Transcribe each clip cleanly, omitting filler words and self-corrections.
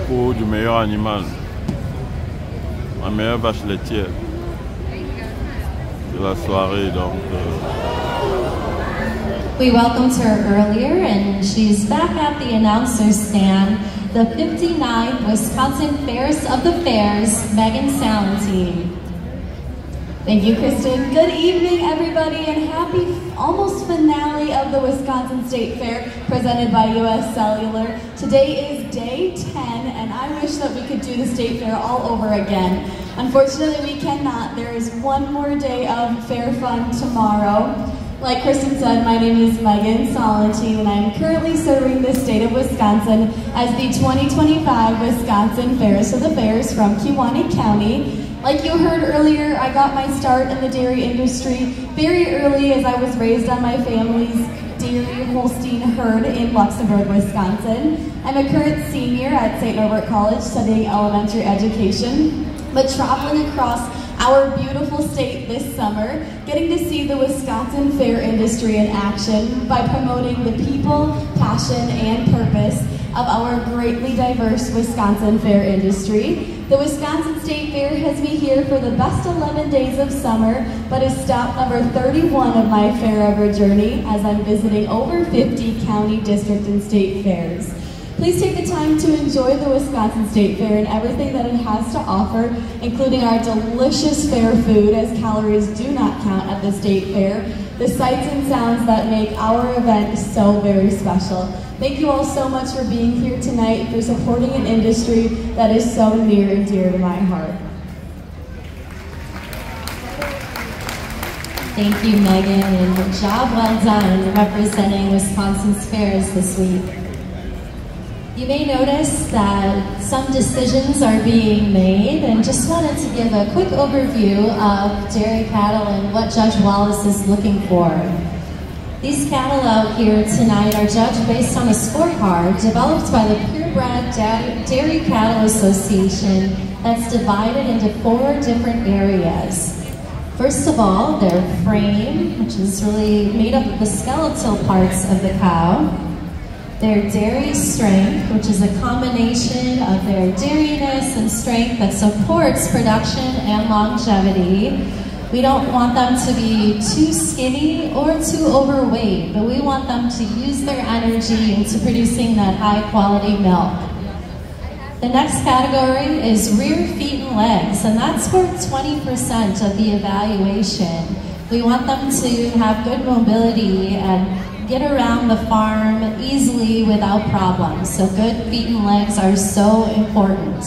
concours du meilleur animal, la meilleure vache laitière de la soirée. Donc, we welcomed her earlier, and she's back at the announcer's stand. The 59th Wisconsin Fairest of the Fairs, Megan Salentine. Thank you, Kristen. Good evening, everybody, and happy almost finale of the Wisconsin State Fair presented by US Cellular. Today is day 10, and I wish that we could do the State Fair all over again. Unfortunately, we cannot. There is one more day of fair fun tomorrow. Like Kristen said, my name is Megan Salentine, and I'm currently serving the state of Wisconsin as the 2025 Wisconsin Fairest of the Fairs from Kewaunee County. Like you heard earlier, I got my start in the dairy industry very early as I was raised on my family's dairy Holstein herd in Luxembourg, Wisconsin. I'm a current senior at St. Norbert College studying elementary education, but traveling across our beautiful state this summer, getting to see the Wisconsin fair industry in action by promoting the people, passion, and purpose of our greatly diverse Wisconsin fair industry. The Wisconsin State Fair has me here for the best 11 days of summer, but is stop number 31 of my fair ever journey as I'm visiting over 50 county, district, and state fairs. Please take the time to enjoy the Wisconsin State Fair and everything that it has to offer, including our delicious fair food, as calories do not count at the State Fair, the sights and sounds that make our event so very special. Thank you all so much for being here tonight, for supporting an industry that is so near and dear to my heart. Thank you, Megan, and job well done representing Wisconsin's fairs this week. You may notice that some decisions are being made, and just wanted to give a quick overview of dairy cattle and what Judge Wallace is looking for. These cattle out here tonight are judged based on a scorecard developed by the Purebred Dairy Cattle Association that's divided into 4 different areas. First of all, their frame, which is really made up of the skeletal parts of the cow. Their dairy strength, which is a combination of their dairiness and strength that supports production and longevity. We don't want them to be too skinny or too overweight, but we want them to use their energy into producing that high quality milk. The next category is rear feet and legs, and that's for 20% of the evaluation. We want them to have good mobility and get around the farm easily without problems. So good feet and legs are so important.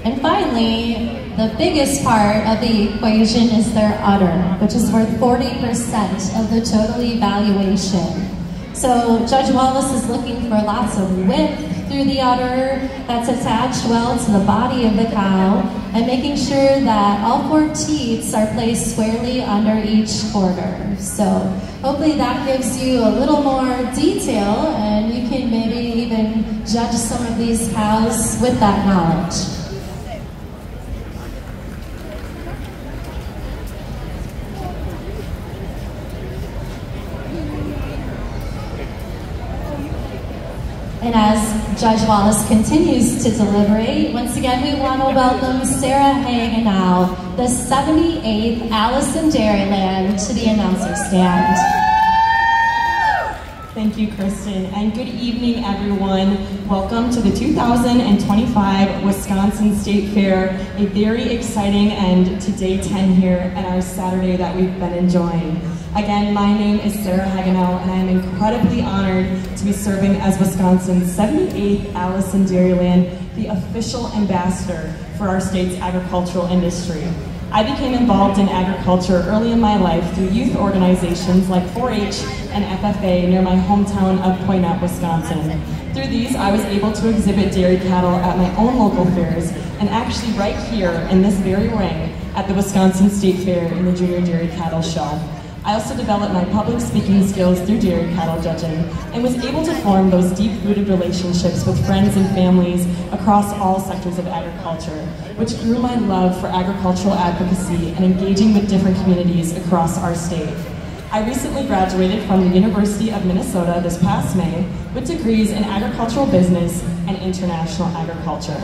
And finally, the biggest part of the equation is their udder, which is worth 40% of the total evaluation. So Judge Wallace is looking for lots of width through the udder that's attached well to the body of the cow, and making sure that all 4 teats are placed squarely under each quarter. So hopefully that gives you a little more detail, and you can maybe even judge some of these cows with that knowledge. And as Judge Wallace continues to deliberate, once again we want to welcome Sarah Hagenow, the 78th Allison Dairyland, to the announcer stand. Thank you, Kristen, and good evening, everyone. Welcome to the 2025 Wisconsin State Fair, a very exciting end to day 10 here and our Saturday that we've been enjoying. Again, my name is Sarah Hagenow, and I am incredibly honored to be serving as Wisconsin's 78th Allison Dairyland, the official ambassador for our state's agricultural industry. I became involved in agriculture early in my life through youth organizations like 4-H and FFA near my hometown of Poynette, Wisconsin. Through these, I was able to exhibit dairy cattle at my own local fairs, and actually right here in this very ring at the Wisconsin State Fair in the Junior Dairy Cattle Show. I also developed my public speaking skills through dairy cattle judging, and was able to form those deep-rooted relationships with friends and families across all sectors of agriculture, which grew my love for agricultural advocacy and engaging with different communities across our state. I recently graduated from the University of Minnesota this past May with degrees in agricultural business and international agriculture.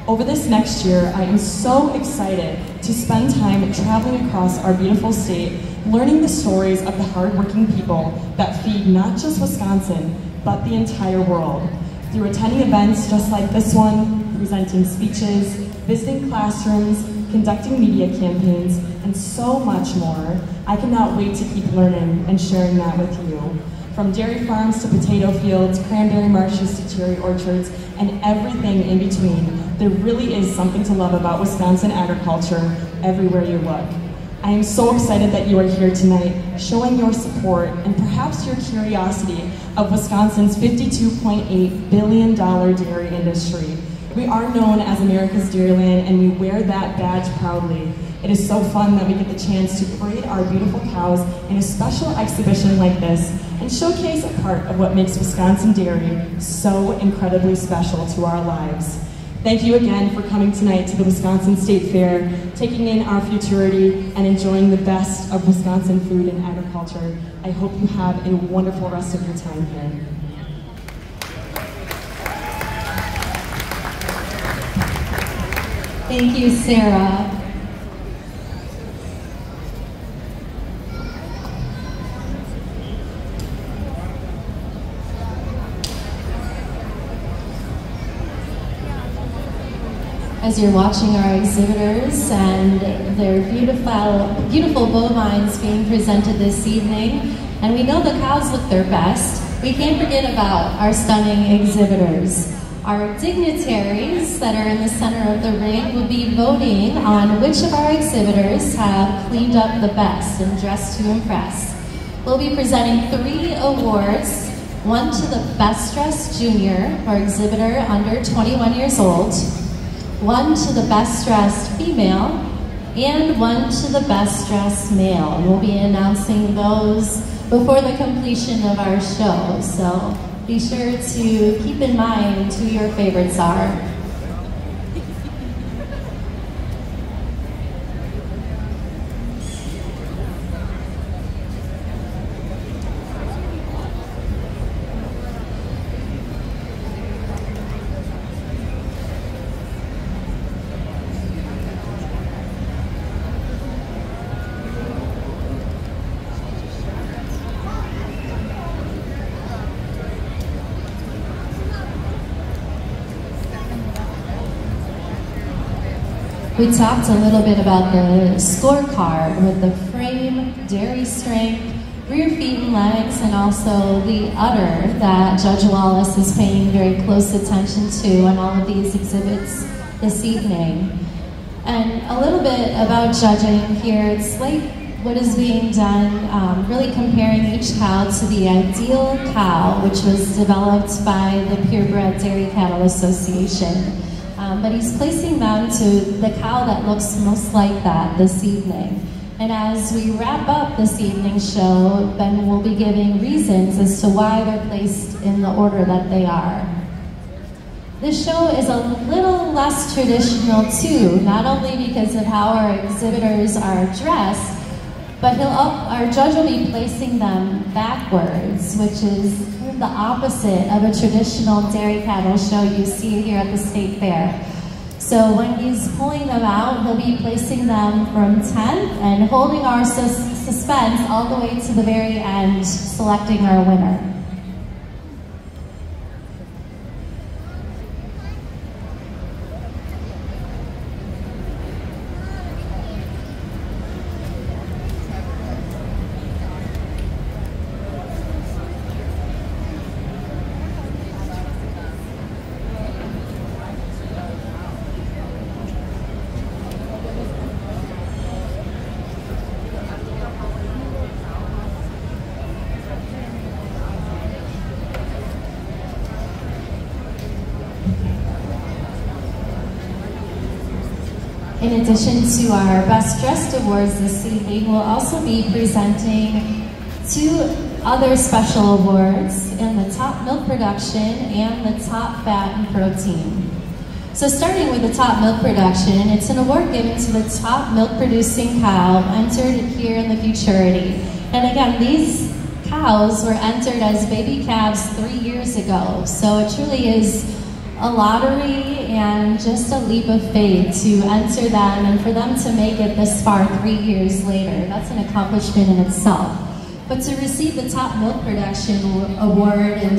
Over this next year, I am so excited to spend time traveling across our beautiful state, learning the stories of the hardworking people that feed not just Wisconsin, but the entire world. Through attending events just like this one, presenting speeches, visiting classrooms, conducting media campaigns, and so much more, I cannot wait to keep learning and sharing that with you. From dairy farms to potato fields, cranberry marshes to cherry orchards, and everything in between, there really is something to love about Wisconsin agriculture everywhere you look. I am so excited that you are here tonight, showing your support and perhaps your curiosity of Wisconsin's $52.8 billion dairy industry. We are known as America's Dairyland, and we wear that badge proudly. It is so fun that we get the chance to parade our beautiful cows in a special exhibition like this and showcase a part of what makes Wisconsin dairy so incredibly special to our lives. Thank you again for coming tonight to the Wisconsin State Fair, taking in our futurity and enjoying the best of Wisconsin food and agriculture. I hope you have a wonderful rest of your time here. Thank you, Sarah. As you're watching our exhibitors and their beautiful bovines being presented this evening, and we know the cows look their best, we can't forget about our stunning exhibitors. Our dignitaries that are in the center of the ring will be voting on which of our exhibitors have cleaned up the best and dressed to impress. We'll be presenting 3 awards, one to the best dressed junior or exhibitor under 21 years old, one to the best dressed female, and one to the best dressed male. And we'll be announcing those before the completion of our show. So be sure to keep in mind who your favorites are. We talked a little bit about the scorecard with the frame, dairy strength, rear feet and legs, and also the udder that Judge Wallace is paying very close attention to in all of these exhibits this evening. And a little bit about judging here. It's like what is being done, really comparing each cow to the ideal cow, which was developed by the Purebred Dairy Cattle Association. But he's placing them to the cow that looks most like that this evening. And as we wrap up this evening's show, Ben will be giving reasons as to why they're placed in the order that they are. This show is a little less traditional too, not only because of how our exhibitors are dressed, but our judge will be placing them backwards, which is kind of the opposite of a traditional dairy cattle show you see here at the State Fair. So when he's pulling them out, he'll be placing them from 10th and holding our suspense all the way to the very end, selecting our winner. In addition to our Best Dressed Awards this evening, we'll also be presenting 2 other special awards in the top milk production and the top fat and protein. So starting with the top milk production, it's an award given to the top milk producing cow entered here in the futurity. And again, these cows were entered as baby calves 3 years ago. So it truly is a lottery and just a leap of faith to enter them and for them to make it this far 3 years later. That's an accomplishment in itself. But to receive the top milk production award in